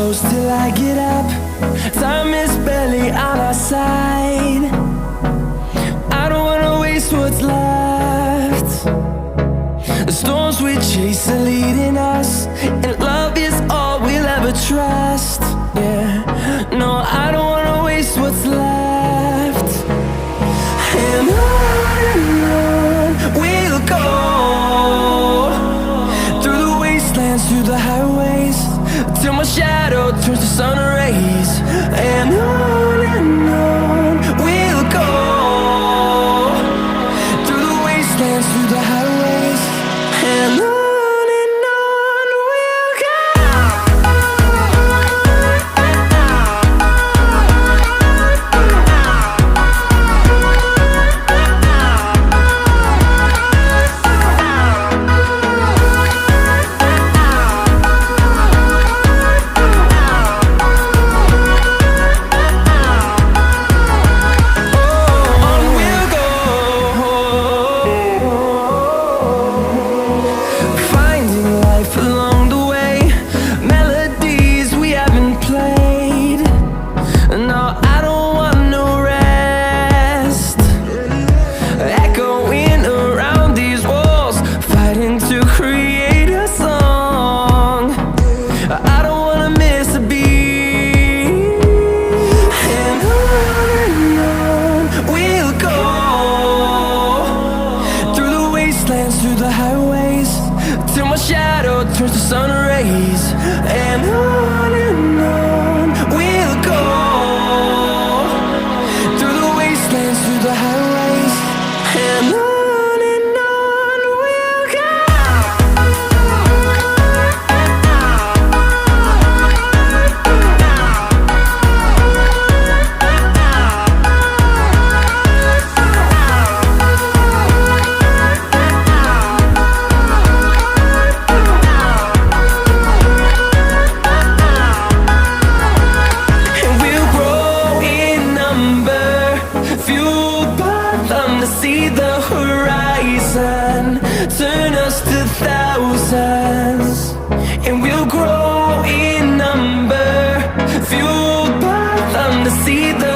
close till I get up. Time is barely on our side. I don't wanna waste what's left. The storms we chase are leading us, and love is all we'll ever trust. Yeah, no, I don't wanna waste what's left. And on we'll go, through the wastelands, through the highways, till my shadow turns to sun rays. And on we'll go, through the wastelands, through the highways, and on we'll go. Through the highways, till my shadow turns to sun rays. And on we'll go, through the wastelands, through the highways, and on we'll go. See the horizon, turn us to thousands, and we'll grow in number, fueled by them to see the